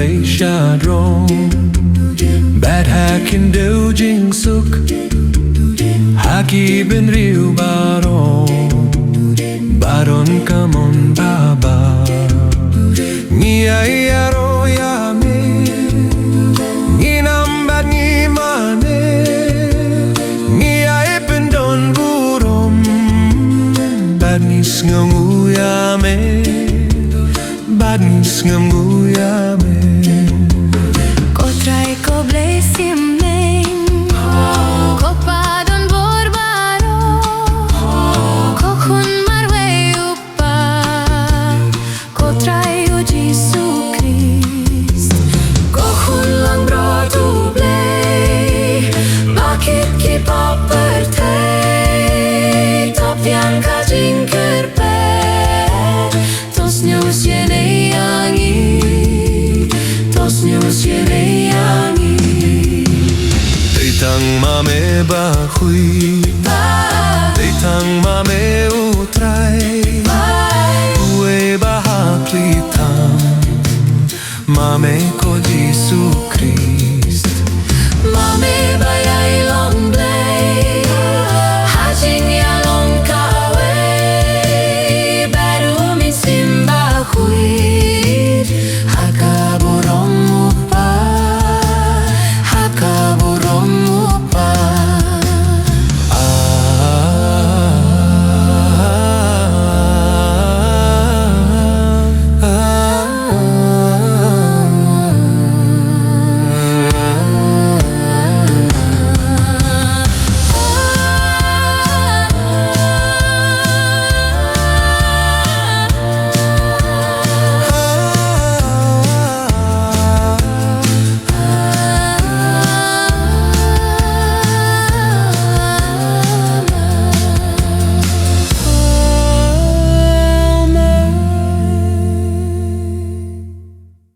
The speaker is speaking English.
siadrong Bad hakin đều jing suk Haki ben riu Baron kamon baba Nia iaro yame Ninambat ngimane Nia ipendon burom Badnis nganguyame Badnis nganguyame Kotrai ko blesim neng Ko padon borbaro Ko khun marwe upa Kotrai o Jesu Christ Ko khun lang bra tu blei Bakit ki paperte Tapyan ka jinkerpe Tos nyos yene yangi Tos nyos yene yangi Tang mame bahui Tang mame utrai Ue bahaklitang Mame ko Jesu Christ Mame baya